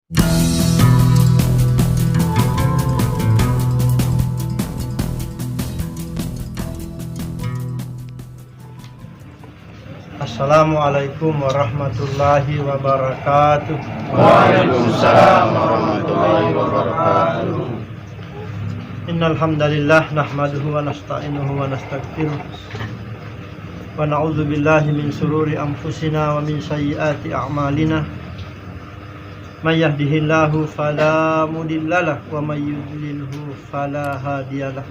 Assalamualaikum warahmatullahi wabarakatuh. Waalaikumsalam warahmatullahi wabarakatuh. Innal hamdalillah nahmaduhu wa nasta'inuhu wa nastaghfiruh. Wa na'udzu billahi min shururi anfusina wa min sayyiati a'malina. May yahdihillahu fala mudhillalah wa may yudlilhu fala hadiyalah.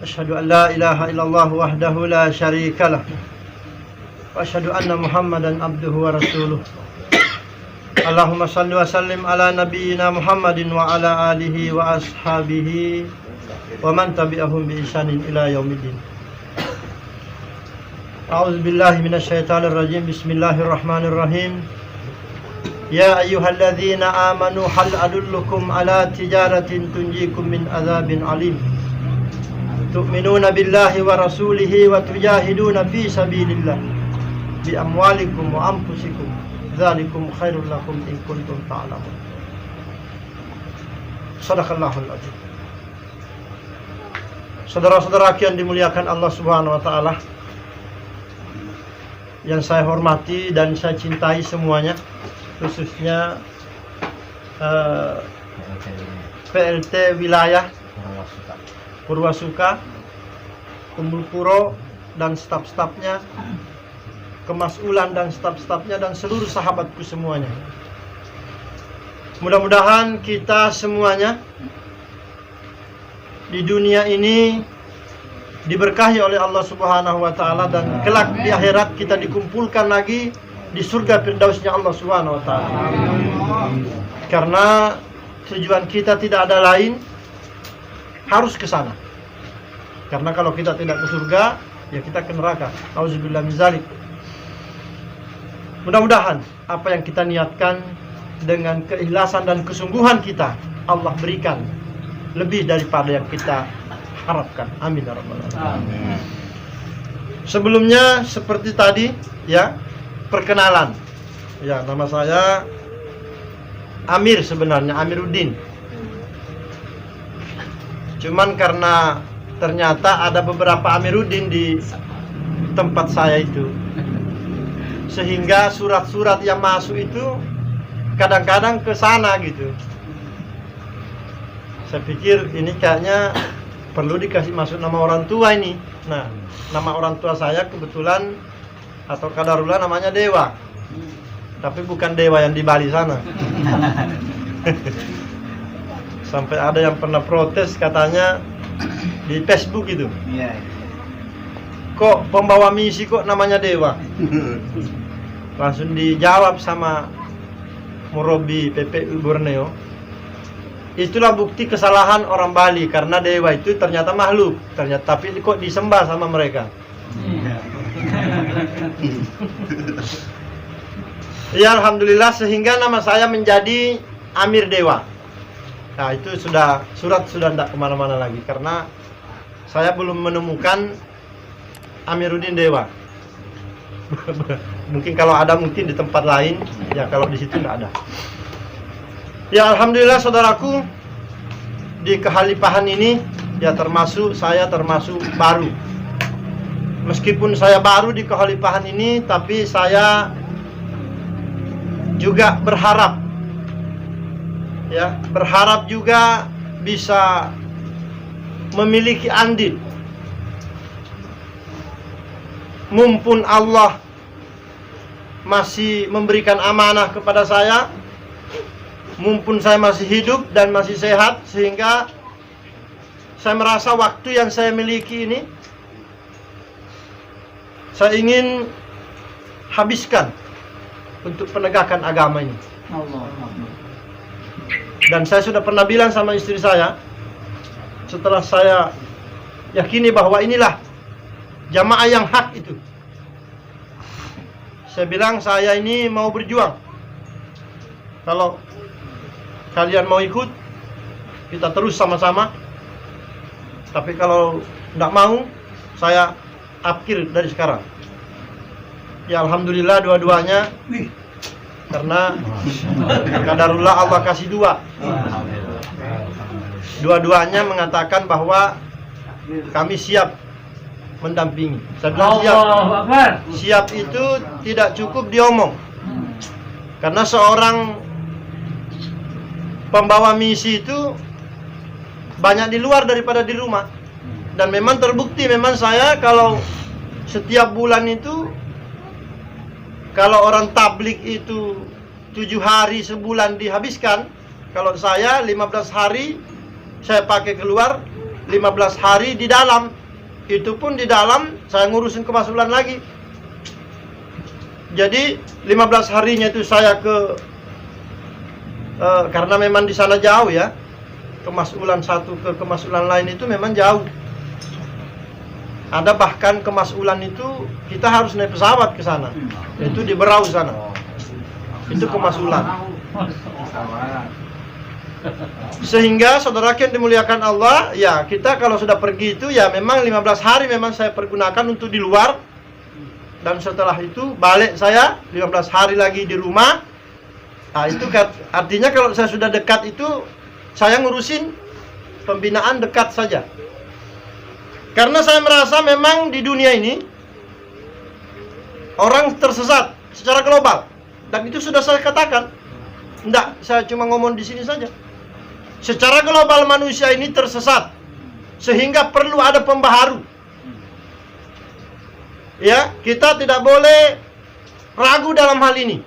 Asyhadu an la ilaha illallah wahdahu la syarikalah. Wa asyhadu anna Muhammadan abduhu wa rasuluh. Allahumma salli wa sallim ala nabiyyina Muhammadin wa ala alihi wa ashabihi wa man tabi'ahum bi ihsanin ila yaumiddin. A'udzu billahi minasyaitonir rajim. Bismillahirrahmanirrahim. Ya ayyuhalladzina amanu hal adullukum ala tijaratin tunjikum min adzabin alim. Tu'minuna billahi wa rasulihi wa tujahiduna fi sabilillah bi amwalikum wa anfusikum. Dzalikum khairul lakum in kuntum ta'lamun. Shadaqallahul adzim. Saudara-saudara yang dimuliakan Allah Subhanahu wa taala, yang saya hormati dan saya cintai semuanya, khususnya PLT wilayah Purwasuka, Umbul Puro dan staf-stafnya, Kemasulan dan staf-stafnya, dan seluruh sahabatku semuanya. Mudah-mudahan kita semuanya di dunia ini diberkahi oleh Allah Subhanahu wa taala, dan kelak di akhirat kita dikumpulkan lagi di surga firdausnya Allah Subhanahu wa taala. Karena tujuan kita tidak ada lain, harus ke sana. Karena kalau kita tidak ke surga, ya kita ke neraka. Auzubillahi min dzalik. Mudah-mudahan apa yang kita niatkan dengan keikhlasan dan kesungguhan kita, Allah berikan lebih daripada yang kita harapkan. Amin ya rabbal alamin. Sebelumnya seperti tadi ya, perkenalan. Ya, nama saya Amir, sebenarnya Amiruddin. Cuman karena ternyata ada beberapa Amiruddin di tempat saya itu, sehingga surat-surat yang masuk itu kadang-kadang ke sana gitu. Saya pikir ini kayaknya perlu dikasih masuk nama orang tua ini. Nah, nama orang tua saya kebetulan atau kadarullah namanya Dewa. Tapi bukan Dewa yang di Bali sana. Sampai ada yang pernah protes, katanya di Facebook itu. Kok pembawa misi kok namanya Dewa? Langsung dijawab sama Murabi PPU Borneo, itulah bukti kesalahan orang Bali, karena Dewa itu ternyata makhluk, ternyata tapi kok disembah sama mereka. Ya alhamdulillah, sehingga nama saya menjadi Amir Dewa. Nah itu sudah, surat sudah tidak kemana-mana lagi, karena saya belum menemukan Amiruddin Dewa. Mungkin kalau ada, mungkin di tempat lain, ya kalau di situ tidak ada. Ya alhamdulillah saudaraku, di kehalifahan ini ya saya termasuk baru. Meskipun saya baru di kehalifahan ini, tapi saya juga berharap juga bisa memiliki andil. Mumpun Allah masih memberikan amanah kepada saya, mumpun saya masih hidup dan masih sehat, sehingga saya merasa waktu yang saya miliki ini saya ingin habiskan untuk penegakan agama ini. Dan saya sudah pernah bilang sama istri saya, setelah saya yakini bahwa inilah jamaah yang hak itu, saya bilang saya ini mau berjuang. Kalau kalian mau ikut, kita terus sama-sama. Tapi kalau tidak mau, saya akhir dari sekarang. Ya alhamdulillah dua-duanya karena qadarullah Allah kasih dua. Dua-duanya mengatakan bahwa kami siap mendampingi. Saya bilang siap. Siap itu tidak cukup diomong. Karena seorang pembawa misi itu banyak di luar daripada di rumah. Dan memang terbukti, memang saya kalau setiap bulan itu, kalau orang tablik itu 7 hari sebulan dihabiskan, kalau saya 15 hari saya pakai keluar, 15 hari di dalam. Itu pun di dalam saya ngurusin kemasulan lagi. Jadi 15 harinya itu saya karena memang di sana jauh ya, kemasulan satu ke kemasulan lain itu memang jauh. Ada bahkan kemasulan itu kita harus naik pesawat ke sana, itu di Berau sana. Itu kemasulan. Sehingga saudara yang dimuliakan Allah, ya kita kalau sudah pergi itu ya memang 15 hari memang saya pergunakan untuk di luar. Dan setelah itu balik saya 15 hari lagi di rumah. Nah, itu artinya kalau saya sudah dekat itu saya ngurusin pembinaan dekat saja. Karena saya merasa memang di dunia ini orang tersesat secara global. Dan itu sudah saya katakan. Enggak, saya cuma ngomong di sini saja. Secara global manusia ini tersesat, sehingga perlu ada pembaharu. Ya, kita tidak boleh ragu dalam hal ini,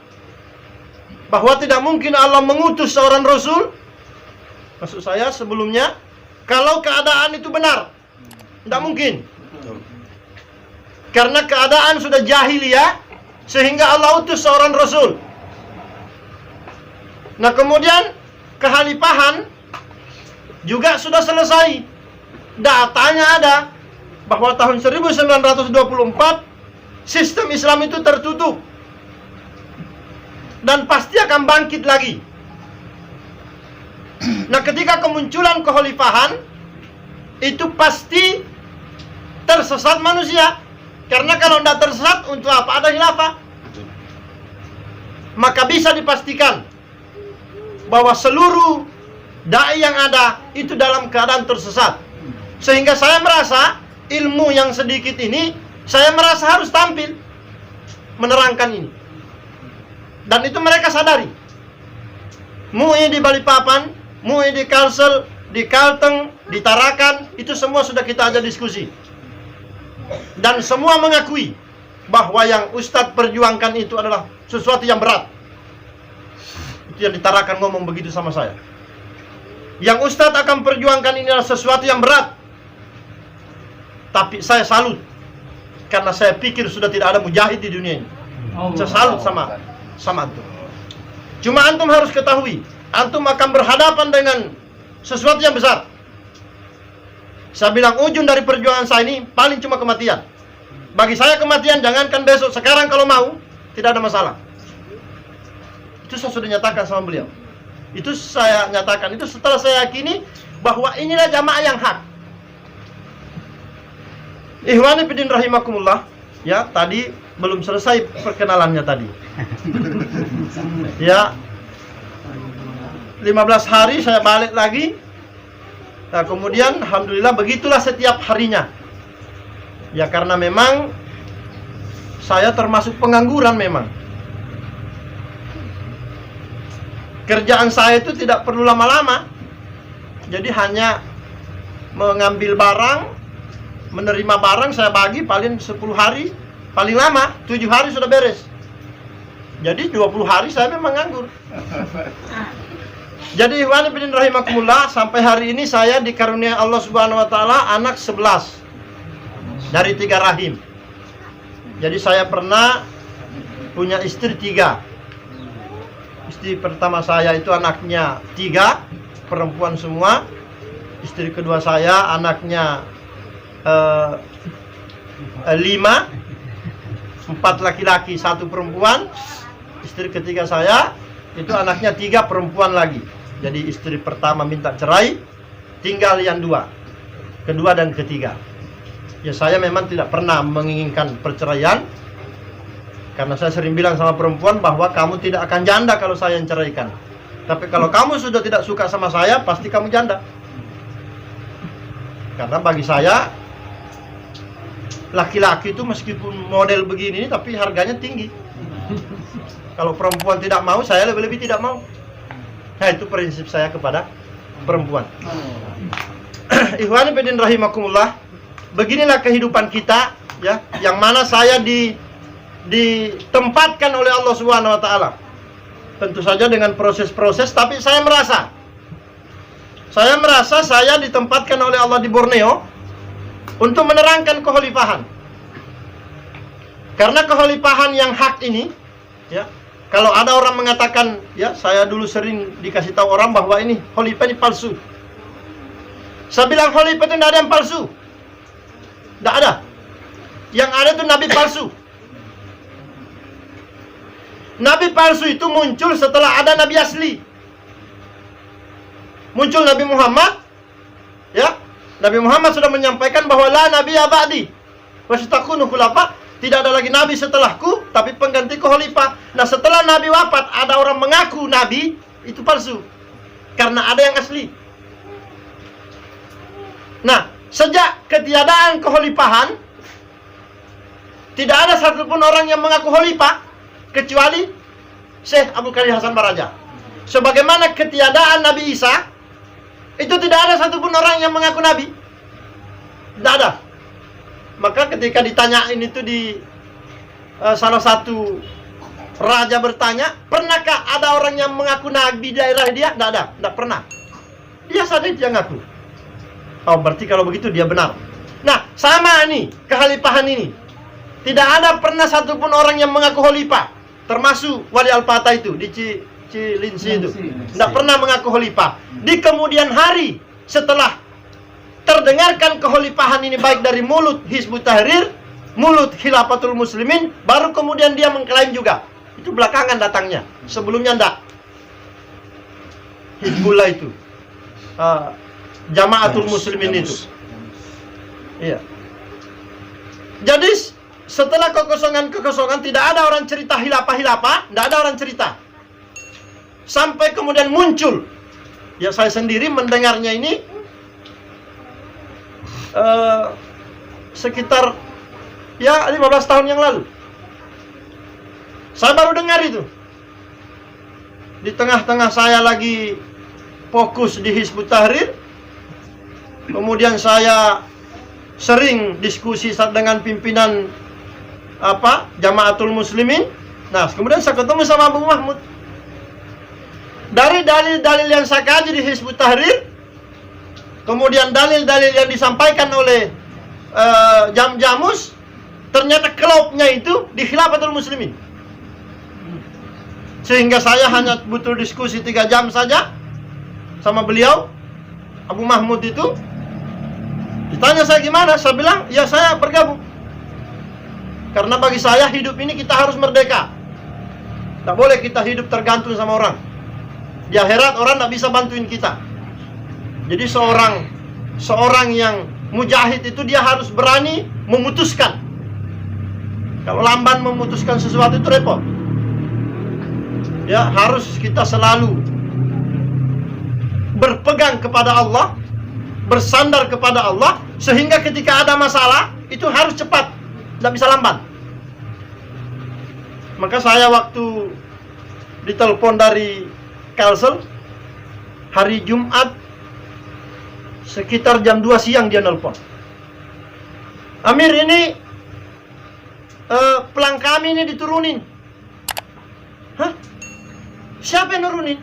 bahwa tidak mungkin Allah mengutus seorang Rasul. Maksud saya sebelumnya, kalau keadaan itu benar, tidak mungkin. Karena keadaan sudah jahiliyah, sehingga Allah utus seorang Rasul. Nah kemudian kehalifahan juga sudah selesai. Datanya ada, bahwa tahun 1924 sistem Islam itu tertutup dan pasti akan bangkit lagi. Nah ketika kemunculan kekhalifahan itu pasti tersesat manusia. Karena kalau tidak tersesat, untuk apa ada khilafah? Maka bisa dipastikan bahwa seluruh dai yang ada itu dalam keadaan tersesat. Sehingga saya merasa ilmu yang sedikit ini, saya merasa harus tampil menerangkan ini. Dan itu mereka sadari. MUI di Balikpapan, MUI di Kalsel, di Kalteng, di Tarakan, itu semua sudah kita ajak diskusi. Dan semua mengakui bahwa yang Ustadz perjuangkan itu adalah sesuatu yang berat. Itu yang di Tarakan ngomong begitu sama saya. Yang Ustadz akan perjuangkan ini adalah sesuatu yang berat. Tapi saya salut, karena saya pikir sudah tidak ada mujahid di dunia ini. Saya salut sama antum. Cuma antum harus ketahui, antum akan berhadapan dengan sesuatu yang besar. Saya bilang ujung dari perjuangan saya ini paling cuma kematian. Bagi saya kematian, jangankan besok, sekarang kalau mau, tidak ada masalah. Itu saya sudah nyatakan sama beliau. Itu saya nyatakan, itu setelah saya yakini bahwa inilah jamaah yang hak. Ikhwani fillah rahimakumullah. Ya, tadi belum selesai perkenalannya tadi. Ya, 15 hari saya balik lagi. Nah, kemudian alhamdulillah begitulah setiap harinya. Ya, karena memang saya termasuk pengangguran memang. Kerjaan saya itu tidak perlu lama-lama. Jadi hanya mengambil barang, menerima barang, saya bagi paling 10 hari, paling lama 7 hari sudah beres. Jadi 20 hari saya memang nganggur. Jadi ikhwan fillah rahimakumullah, sampai hari ini saya dikaruniai Allah Subhanahu wa taala anak 11 dari 3 rahim. Jadi saya pernah punya istri 3. Istri pertama saya itu anaknya 3, perempuan semua. Istri kedua saya anaknya 5, 4 laki-laki, 1 perempuan. Istri ketiga saya itu anaknya 3 perempuan lagi. Jadi istri pertama minta cerai, tinggal yang 2, kedua dan ketiga. Ya saya memang tidak pernah menginginkan perceraian, Karena saya sering bilang sama perempuan bahwa kamu tidak akan janda kalau saya yang ceraikan. Tapi kalau kamu sudah tidak suka sama saya, pasti kamu janda. Karena bagi saya, laki-laki itu meskipun model begini, tapi harganya tinggi. Kalau perempuan tidak mau, saya lebih-lebih tidak mau. Nah, itu prinsip saya kepada perempuan. Ikhwani fillah rahimakumullah. Beginilah kehidupan kita, ya, yang mana saya ditempatkan oleh Allah Subhanahu wa taala. Tentu saja dengan proses-proses, tapi saya merasa saya ditempatkan oleh Allah di Borneo untuk menerangkan kekhalifahan. Karena kekhalifahan yang hak ini, ya, kalau ada orang mengatakan, ya, saya dulu sering dikasih tahu orang bahwa ini khalifah ini palsu. Saya bilang khalifah itu tidak ada yang palsu. Tidak ada. Yang ada itu nabi palsu. Nabi palsu itu muncul setelah ada nabi asli. Muncul Nabi Muhammad, ya. Nabi Muhammad sudah menyampaikan bahwa la nabi ba'di wa satakunu khulafa, tidak ada lagi nabi setelahku, tapi penggantiku khalifah. Nah, setelah nabi wafat, ada orang mengaku nabi, itu palsu. Karena ada yang asli. Nah, sejak ketiadaan kekhalifahan, tidak ada satupun orang yang mengaku khalifah kecuali Syekh Abdul Qadir Hasan Baraja. Sebagaimana ketiadaan Nabi Isa, itu tidak ada satupun orang yang mengaku nabi. Tidak ada. Maka ketika ditanyain itu di salah satu raja bertanya, pernahkah ada orang yang mengaku nabi di daerah dia? Tidak ada, tidak pernah. Dia saja dia ngaku. Oh, berarti kalau begitu dia benar. Nah, sama nih kekhalifahan ini. Tidak ada pernah satupun orang yang mengaku khalifah, termasuk Wali Al-Fatah itu di Cilinsi itu. Tidak pernah mengaku khalifah. Di kemudian hari, setelah terdengarkan kekhalifahan ini baik dari mulut Hizbut Tahrir, mulut Khilafatul Muslimin, baru kemudian dia mengklaim juga. Itu belakangan datangnya. Sebelumnya tidak. Hizbullah itu, Jamaatul Muslimin itu. Iya. Jadi setelah kekosongan tidak ada orang cerita hilafah, tidak ada orang cerita. Sampai kemudian muncul, ya saya sendiri mendengarnya ini sekitar ya 15 tahun yang lalu. Saya baru dengar itu. Di tengah-tengah saya lagi fokus di Hizbut Tahrir. Kemudian saya sering diskusi dengan pimpinan Jamaatul Muslimin. Nah, kemudian saya ketemu sama Abu Mahmud. Dari dalil-dalil yang saya kaji di Hizbut Tahrir, kemudian dalil-dalil yang disampaikan oleh Jamjamus, ternyata klopnya itu di Khilafatul Muslimin. Sehingga saya hanya butuh diskusi 3 jam saja sama beliau, Abu Mahmud itu. Ditanya saya gimana, saya bilang, ya saya bergabung. Karena bagi saya hidup ini kita harus merdeka. Tak boleh kita hidup tergantung sama orang. Di akhirat orang tak bisa bantuin kita. Jadi seorang yang mujahid itu dia harus berani memutuskan. Kalau lamban memutuskan sesuatu itu repot. Ya, harus kita selalu berpegang kepada Allah, bersandar kepada Allah, sehingga ketika ada masalah itu harus cepat, tidak bisa lamban. Maka saya waktu ditelepon dari Kalsel hari Jumat sekitar jam 2 siang dia nelpon. Amir, ini pelang kami ini diturunin. Hah? Siapa yang nurunin?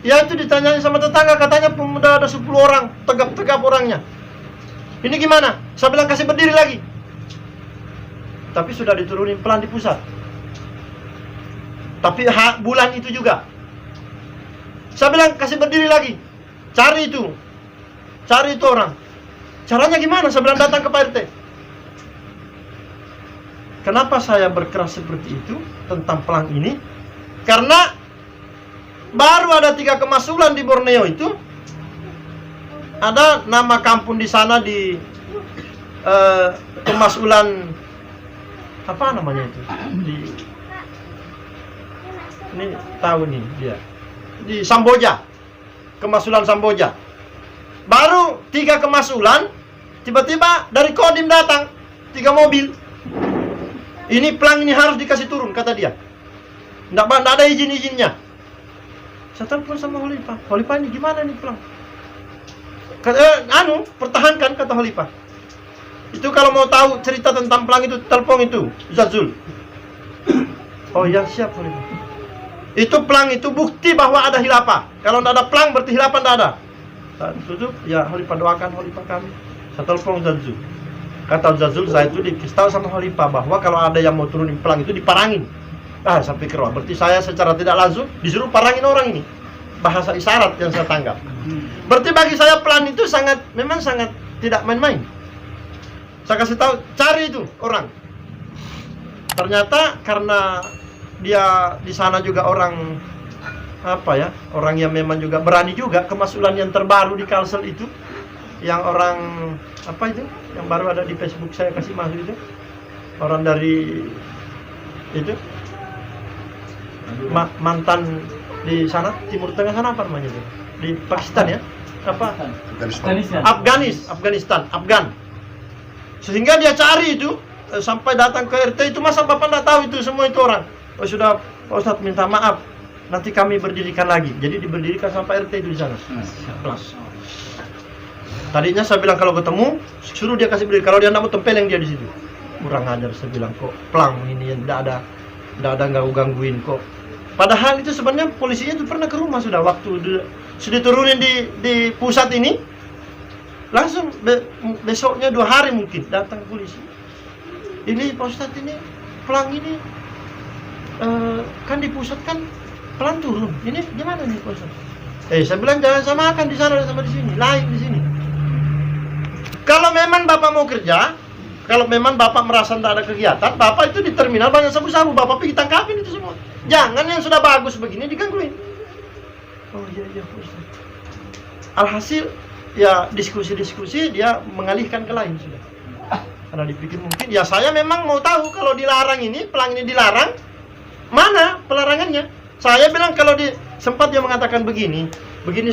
Ya itu ditanyain sama tetangga, katanya pemuda ada 10 orang, tegap-tegap orangnya. Ini gimana? Saya bilang kasih berdiri lagi. Tapi sudah diturunin pelan di pusat. Tapi bulan itu juga. Saya bilang kasih berdiri lagi. Cari itu orang. Caranya gimana? Saya bilang datang ke Pak RT. Kenapa saya berkeras seperti itu tentang pelang ini? Karena baru ada 3 kemasulan di Borneo itu. Ada nama kampung di sana di kemasulan apa namanya itu? Ini tahu nih dia. Di Samboja. Kemasulan Samboja. Baru 3 kemasulan, tiba-tiba dari Kodim datang 3 mobil. Ini pelang ini harus dikasih turun, kata dia. Nggak ada izin-izinnya. Saya telepon sama Khalifah. Khalifah, ini gimana nih pelang? Pertahankan, kata Khalifah. Itu kalau mau tahu cerita tentang pelang itu, telepon itu Ustaz Zul. Oh ya, siap Khalifah. Itu pelang itu bukti bahwa ada khilafah. Kalau tidak ada pelang berarti khilafah tidak ada. Saya tutup, ya Khalifah doakan Khalifah kami. Saya telepon Ustaz Zul. Kata Ustaz Zul, saya itu dikasih tahu sama Khalifah bahwa kalau ada yang mau turunin pelang itu diparangin. Sampai keruh. Berarti saya secara tidak langsung disuruh parangin orang ini. Bahasa isyarat yang saya tanggap. Berarti bagi saya pelang itu memang sangat tidak main-main. Saya kasih tahu, cari itu orang. Ternyata karena dia di sana juga orang orang yang memang juga berani juga, kemasulan yang terbaru di Kalsel itu, yang orang yang baru ada di Facebook saya kasih masuk itu, orang dari itu mantan di sana Timur Tengah sana apa namanya itu, di Pakistan ya, Afgan. Sehingga dia cari itu sampai datang ke RT itu, masa Bapak tidak tahu itu semua itu orang? Oh sudah Pak Ustadz, minta maaf, nanti kami berdirikan lagi. Jadi diberdirikan sampai RT itu di sana. Tadinya saya bilang kalau ketemu suruh dia kasih berdiri, kalau dia tidak mau tempeleng dia di situ. Kurang ajar, saya bilang kok pelang ini yang tidak ada gangguin kok. Padahal itu sebenarnya polisinya itu pernah ke rumah sudah, waktu sudah turunin di pusat ini. Langsung besoknya 2 hari mungkin datang polisi. Ini Pak Ustadz, ini pelang ini kan di pusat kan pelang turun. Ini gimana nih Pak Ustadz? Saya bilang jangan samakan di sana sama di sini, lain di sini. Kalau memang Bapak mau kerja, kalau memang Bapak merasa tidak ada kegiatan, Bapak itu di terminal banyak sabu-sabu, Bapak pergi tangkapin itu semua. Jangan yang sudah bagus begini digangguin. Oh iya Pak Ustadz. Alhasil ya diskusi-diskusi dia mengalihkan ke lain sudah. Karena dipikir mungkin ya saya memang mau tahu kalau dilarang ini, pelang ini dilarang, mana pelarangannya? Saya bilang kalau sempat dia mengatakan begini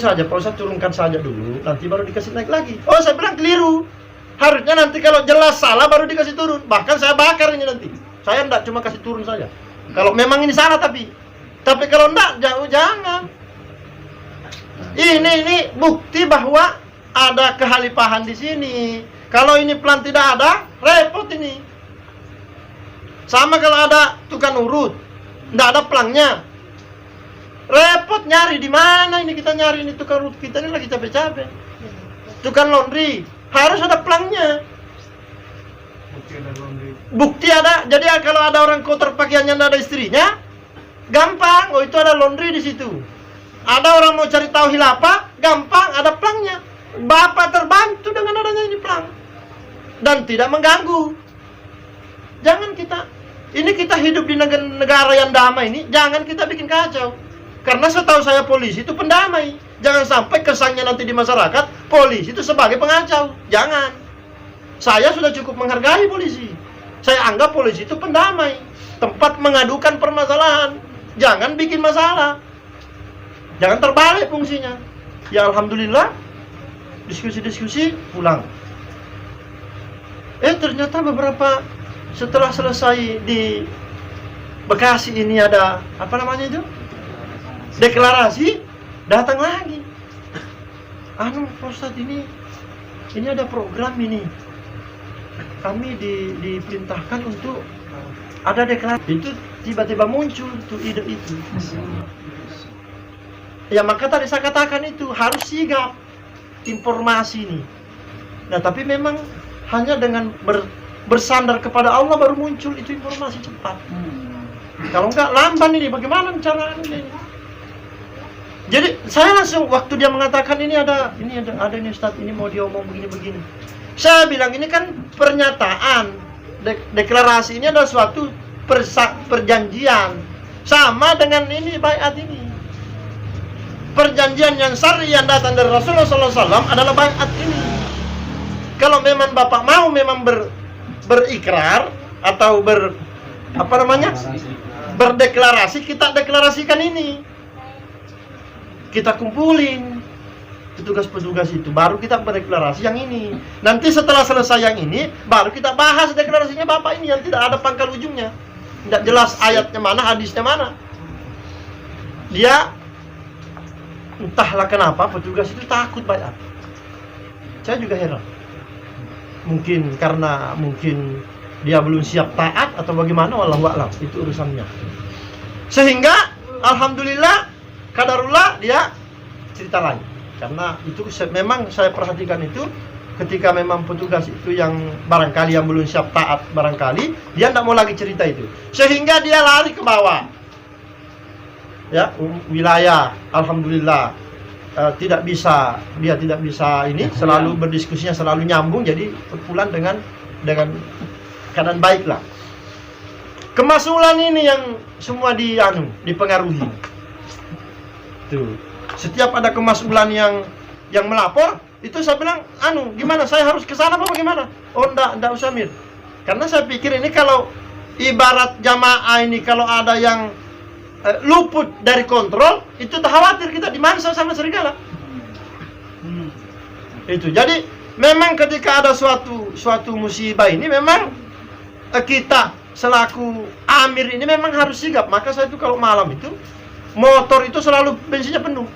saja Pak Ustadz, turunkan saja dulu, nanti baru dikasih naik lagi. Oh saya bilang keliru. Harusnya nanti kalau jelas salah baru dikasih turun. Bahkan saya bakar ini nanti. Saya enggak cuma kasih turun saja. Kalau memang ini salah tapi kalau enggak jangan. Ini bukti bahwa ada kehalifahan di sini. Kalau ini pelang tidak ada, repot ini. Sama kalau ada tukang urut, tidak ada pelangnya, repot nyari di mana ini kita nyari ini tukang urut kita ini lagi capek-capek. Tukang laundry harus ada pelangnya. Bukti ada. Jadi kalau ada orang kotor pakaiannya tidak ada istrinya, gampang. Oh itu ada laundry di situ. Ada orang mau cari tahu khilafah, gampang, ada pelangnya. Bapak terbantu dengan adanya ini pelang dan tidak mengganggu. Jangan kita hidup di negara yang damai ini, jangan kita bikin kacau. Karena setahu saya polisi itu pendamai. Jangan sampai kesannya nanti di masyarakat polisi itu sebagai pengacau. Jangan. Saya sudah cukup menghargai polisi. Saya anggap polisi itu pendamai, tempat mengadukan permasalahan. Jangan bikin masalah. Jangan terbalik fungsinya. Ya alhamdulillah, diskusi-diskusi pulang. Ternyata beberapa setelah selesai di Bekasi ini ada apa namanya itu? Deklarasi, datang lagi. Pak Ustadz, ini ada program ini. Kami diperintahkan untuk ada deklarasi. Itu tiba-tiba muncul tuh ide itu. Ya maka tadi saya katakan itu harus sigap informasi ini. Nah tapi memang hanya dengan bersandar kepada Allah baru muncul itu informasi cepat. Kalau enggak lamban ini, bagaimana cara ini? Jadi saya langsung waktu dia mengatakan ini ada ini Ustaz, ini mau diomong begini-begini. Saya bilang ini kan pernyataan, deklarasi ini adalah suatu perjanjian sama dengan ini baiat ini. Perjanjian yang syar'i yang datang dari Rasulullah SAW adalah baiat ini. Kalau memang Bapak mau memang berikrar, atau berdeklarasi, kita deklarasikan ini. Kita kumpulin petugas-petugas itu, baru kita berdeklarasi yang ini. Nanti setelah selesai yang ini, baru kita bahas deklarasinya Bapak ini yang tidak ada pangkal ujungnya. Tidak jelas ayatnya mana, hadisnya mana. Dia entahlah kenapa petugas itu takut bayat. Saya juga heran. Mungkin karena dia belum siap taat atau bagaimana, wallahu a'lam, itu urusannya. Sehingga alhamdulillah qadarullah dia cerita lain. Karena itu memang saya perhatikan itu, ketika memang petugas itu yang barangkali yang belum siap taat, barangkali dia tidak mau lagi cerita itu, sehingga dia lari ke bawah. Ya, wilayah alhamdulillah dia tidak bisa ini selalu berdiskusinya selalu nyambung, jadi pulang dengan keadaan baik lah. Kemasulan ini yang semua dipengaruhi. Tuh. Setiap ada kemasulan yang melapor, itu saya bilang, gimana, saya harus ke sana apa bagaimana? Oh, enggak usah Mir. Karena saya pikir ini kalau ibarat jamaah ini, kalau ada yang luput dari kontrol, itu tak khawatir kita dimangsa sama serigala. Itu. Jadi memang ketika ada suatu musibah ini, memang kita selaku amir ini memang harus sigap. Maka saya itu kalau malam itu, motor itu selalu bensinnya penuh.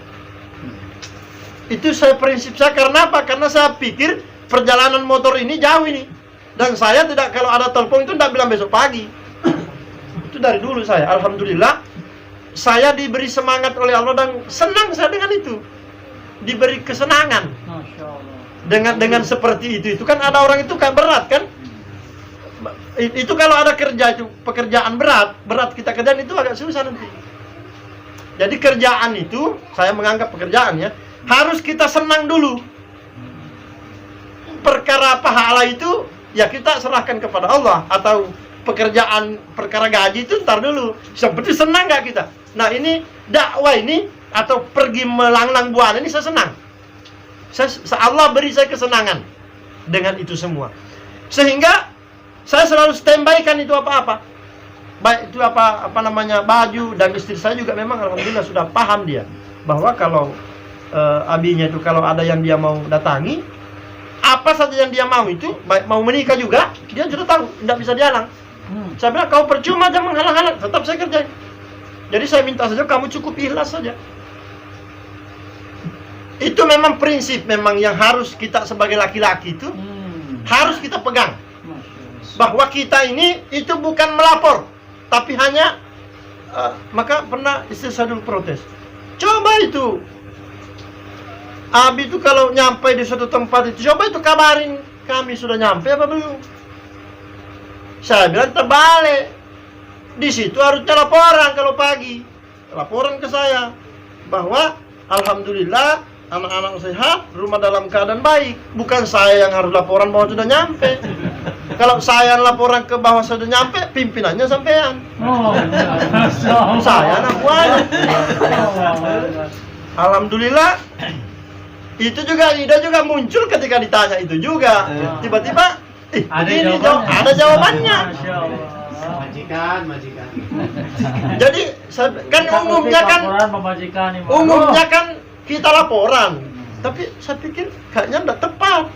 Itu prinsip saya. Karena apa? Karena saya pikir perjalanan motor ini jauh ini, dan saya tidak, kalau ada telepon itu tidak bilang besok pagi. Itu dari dulu saya, alhamdulillah, saya diberi semangat oleh Allah dan senang saya dengan itu, diberi kesenangan. Masya Allah. Dengan seperti itu kan ada orang itu kayak berat kan? Itu kalau ada pekerjaan berat kita kerjain itu agak susah nanti. Jadi kerjaan itu saya menganggap pekerjaannya harus kita senang dulu. Perkara pahala itu ya kita serahkan kepada Allah, atau perkara gaji itu ntar dulu. Yang penting senang gak kita. Nah ini dakwah ini atau pergi melanglang buana ini saya senang. Allah beri saya kesenangan dengan itu semua. Sehingga saya selalu standby-kan itu apa-apa. Baik itu baju, dan istri saya juga memang alhamdulillah sudah paham dia bahwa kalau abinya itu kalau ada yang dia mau datangi, apa saja yang dia mau itu, baik mau menikah juga, dia sudah tahu, tidak bisa dihalang. Saya bilang, kau percuma aja menghalang-halang, tetap saya kerjain. Jadi saya minta saja kamu cukup ikhlas saja. Itu memang prinsip memang yang harus kita sebagai laki-laki itu harus kita pegang. Bahwa kita ini itu bukan melapor, tapi hanya maka pernah istri saya dulu protes. Coba itu Abi itu kalau nyampe di suatu tempat itu, coba itu kabarin kami sudah nyampe apa belum. Saya bilang terbalik. Di situ harusnya laporan kalau pagi. Laporan ke saya bahwa alhamdulillah anak-anak sehat, rumah dalam keadaan baik. Bukan saya yang harus laporan bahwa sudah nyampe. Kalau saya laporan ke bahwa sudah nyampe, pimpinannya sampean. Saya anak buahnya. Alhamdulillah. Itu juga ide juga muncul ketika ditanya itu juga. Tiba-tiba ada jawabannya. Majikan. Jadi kan umumnya kan kita laporan. Tapi saya pikir kayaknya tidak tepat.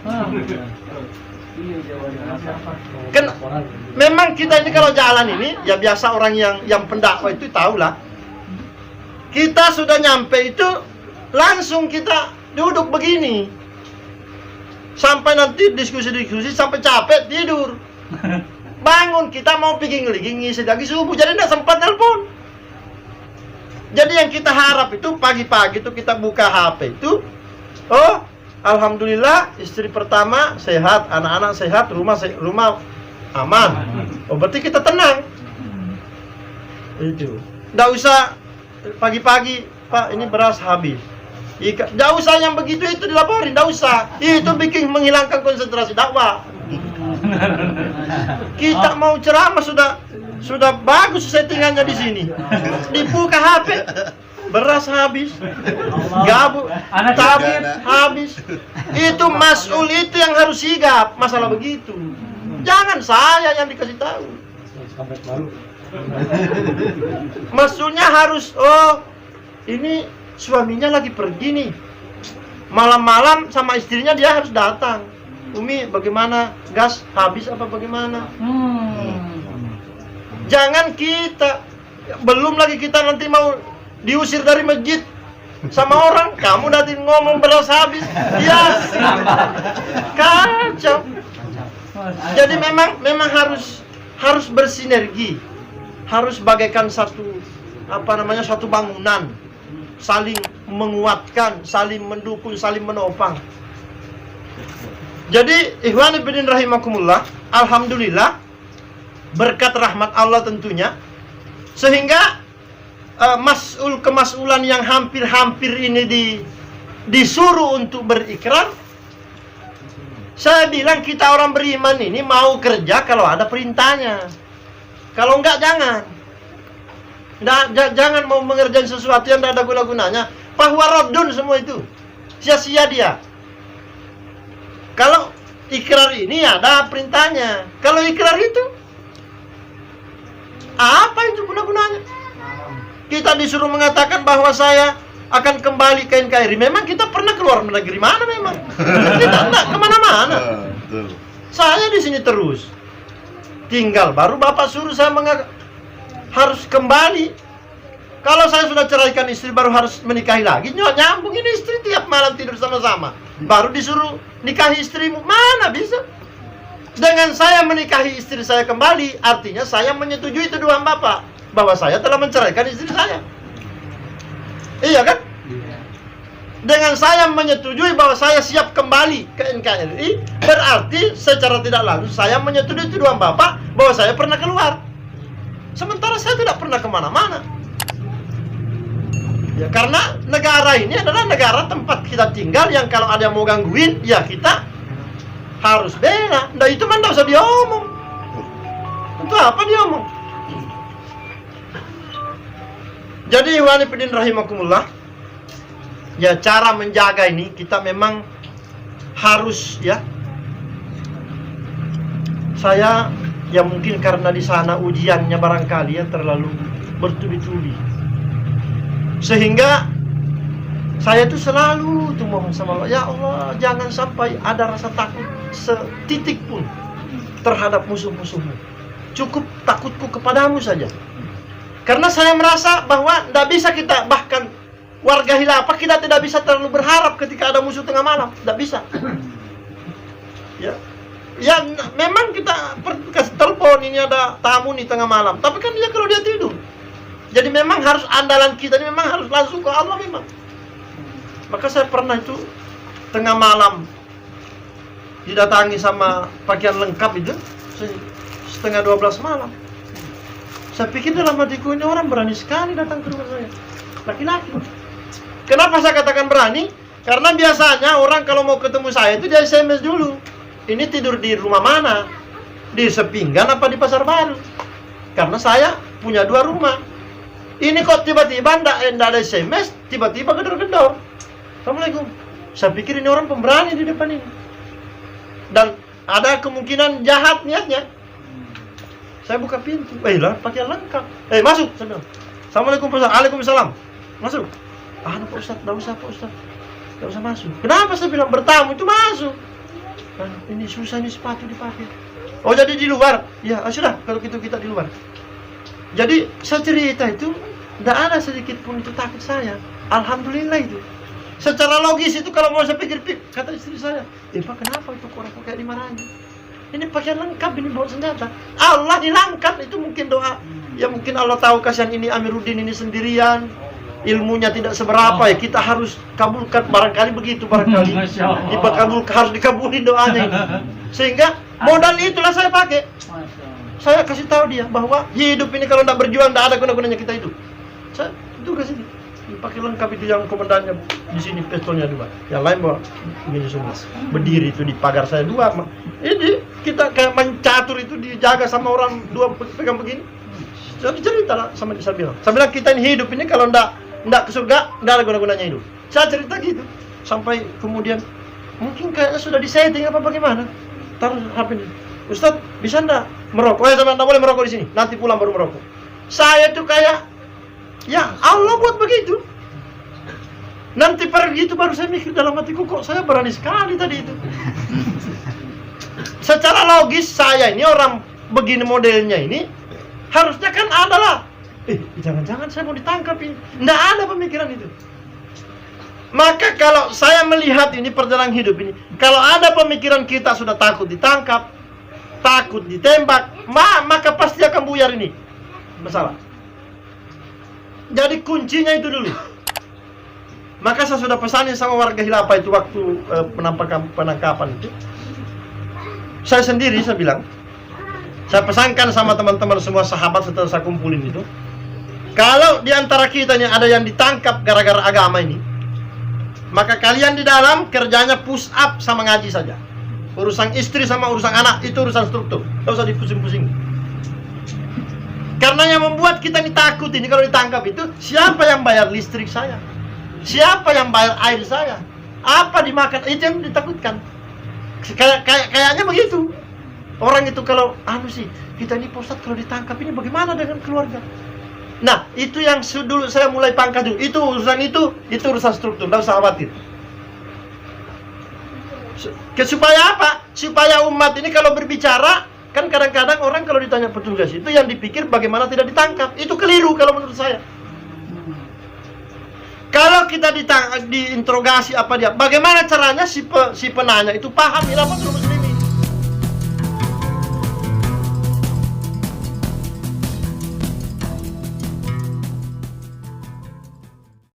Kan memang kita ini kalau jalan ini ya biasa, orang yang pendakwah itu tahulah. Kita sudah nyampe itu langsung kita duduk begini sampai nanti diskusi sampai capek tidur. Bangun kita mau pergi ngisi lagi subuh, jadi tidak sempat telepon. Jadi yang kita harap itu pagi-pagi itu kita buka HP itu, oh alhamdulillah istri pertama sehat, anak-anak sehat, rumah aman. Oh berarti kita tenang. Itu tidak usah pagi-pagi, Pak ini beras habis. Tidak usah yang begitu itu dilaporin, tidak usah. Itu bikin menghilangkan konsentrasi dakwah. Kita mau ceramah sudah bagus settingannya di sini. Dibuka HP, beras habis, gabuk, tabir habis. Itu mas'ul itu yang harus sigap masalah begitu. Jangan saya yang dikasih tahu. Maksudnya harus, oh ini suaminya lagi pergi nih, malam-malam sama istrinya dia harus datang. Umi bagaimana, gas habis apa bagaimana? Jangan kita, belum lagi kita nanti mau diusir dari masjid sama orang, kamu nanti ngomong beras habis, ya kacau. Jadi memang harus bersinergi, harus bagaikan satu satu bangunan, saling menguatkan, saling mendukung, saling menopang. Jadi ikhwani fillah rahimakumullah, alhamdulillah berkat rahmat Allah tentunya, sehingga kemas'ulan yang hampir-hampir ini disuruh untuk berikrar. Saya bilang kita orang beriman ini mau kerja kalau ada perintahnya. Kalau enggak jangan. Jangan mau mengerjakan sesuatu yang tidak ada guna-gunanya. Fahuwa raddun semua itu. Sia-sia dia. Kalau ikrar ini ada perintahnya. Kalau ikrar itu apa itu guna-gunanya? Kita disuruh mengatakan bahwa saya akan kembali ke NKRI. Memang kita pernah keluar negeri mana memang? Kita enggak kemana-mana. Saya di sini terus. Tinggal baru Bapak suruh saya harus kembali. Kalau saya sudah ceraikan istri baru harus menikahi lagi. Nyambung ini istri tiap malam tidur sama-sama. Baru disuruh nikahi istrimu. Mana bisa? Dengan saya menikahi istri saya kembali, artinya saya menyetujui tuduhan Bapak bahwa saya telah menceraikan istri saya. Iya kan? Dengan saya menyetujui bahwa saya siap kembali ke NKRI, berarti secara tidak langsung saya menyetujui tuduhan Bapak bahwa saya pernah keluar. Sementara saya tidak pernah kemana-mana. Ya, karena negara ini adalah negara tempat kita tinggal, yang kalau ada yang mau gangguin, ya kita harus bela. Nah itu mah tidak usah diomong. Itu apa diomong? Jadi ikhwani fillah rahimakumullah, ya cara menjaga ini kita memang harus, ya. Saya ya mungkin karena di sana ujiannya barangkali ya terlalu bertubi-tubi, sehingga saya tuh selalu tuh mohon sama Allah, ya Allah jangan sampai ada rasa takut setitik pun terhadap musuh-musuhmu. Cukup takutku kepadamu saja. Karena saya merasa bahwa tidak bisa kita, bahkan warga khilafah kita tidak bisa terlalu berharap ketika ada musuh tengah malam. Tidak bisa. Ya memang kita kasih telepon ini ada tamu nih tengah malam. Tapi kan dia kalau dia tidur. Jadi memang harus andalan kita ini memang harus langsung ke Allah memang. Maka saya pernah itu tengah malam didatangi sama pakaian lengkap itu setengah 12 malam. Saya pikir dalam hatiku ini orang berani sekali datang ke rumah saya, laki-laki. Kenapa saya katakan berani? Karena biasanya orang kalau mau ketemu saya itu dia SMS dulu. Ini tidur di rumah mana? Di Sepinggan apa di Pasar Baru? Karena saya punya 2 rumah. Ini kok tiba-tiba ndak ada SMS, tiba-tiba gedor-gedor. Assalamualaikum. Saya pikir ini orang pemberani di depan ini. Dan ada kemungkinan jahat niatnya. Saya buka pintu. Lah, pakaian lengkap. Masuk. Saya bilang, Assalamualaikum Pak Ustaz. Waalaikumsalam. Masuk. Pak Ustaz, enggak usah Pak Ustaz. Enggak usah masuk. Kenapa saya bilang bertamu itu masuk? Ini susah nih sepatu dipakai. Oh, jadi di luar. Ya, sudah kalau gitu kita di luar. Jadi saya cerita itu enggak ada sedikit pun itu takut saya. Alhamdulillah itu. Secara logis itu kalau mau saya pikir, kata istri saya, Pak kenapa itu orang kayak dimarahin? Ini pakaian lengkap, ini bawa senjata. Allah hilangkan, itu mungkin doa. Ya mungkin Allah tahu kasihan ini Amiruddin ini sendirian, ilmunya tidak seberapa, ya kita harus kabulkan, barangkali begitu, barangkali harus dikabulin doanya ini. Sehingga modal itulah saya pakai. Saya kasih tahu dia bahwa hidup ini kalau tidak berjuang tidak ada guna-gunanya kita hidup. Saya itu kasih dia. Pakai lengkap itu, yang komandannya di sini pistolnya 2, yang lain bawa ini semua. Berdiri itu di pagar saya 2. Ini kita kayak mencatur itu dijaga sama orang 2 pegang begini. Jadi cerita lah sama dia, saya bilang kita ini hidup ini kalau ndak ke surga ndak ada guna-gunanya hidup. Saya cerita gitu sampai kemudian mungkin kayaknya sudah disetting apa bagaimana. Taruh HP ini. Ustadz, bisa enggak merokok? Saya enggak boleh merokok di sini. Nanti pulang baru merokok. Saya tuh kayak, ya Allah buat begitu. Nanti pergi itu baru saya mikir dalam hatiku, kok saya berani sekali tadi itu. Secara logis saya ini orang begini modelnya ini, harusnya kan adalah, jangan-jangan saya mau ditangkap ini. Nggak ada pemikiran itu. Maka kalau saya melihat ini perjalanan hidup ini, kalau ada pemikiran kita sudah takut ditangkap, takut ditembak, maka pasti akan buyar ini masalah. Jadi kuncinya itu dulu. Maka saya sudah pesanin sama warga Hilafah itu waktu penangkapan itu. Saya sendiri, saya bilang, saya pesankan sama teman-teman semua sahabat setelah saya kumpulin itu, kalau di antara kita ini ada yang ditangkap gara-gara agama ini, maka kalian di dalam kerjanya push up sama ngaji saja. Urusan istri sama urusan anak itu urusan struktur, tidak usah dipusing-pusing. Karena yang membuat kita ini takut ini kalau ditangkap itu, siapa yang bayar listrik saya? Siapa yang bayar air saya? Apa dimakan? Itu yang ditakutkan. Kayaknya begitu. Orang itu kalau kita ini Pak Ustadz kalau ditangkap ini bagaimana dengan keluarga? Nah, itu yang dulu saya mulai pangkat dulu. Itu urusan struktur, tidak usah khawatir. Supaya apa? Supaya umat ini kalau berbicara, kan kadang-kadang orang kalau ditanya petugas itu yang dipikir bagaimana tidak ditangkap. Itu keliru kalau menurut saya. Kalau kita diinterogasi apa dia, bagaimana caranya si penanya itu paham Hilafah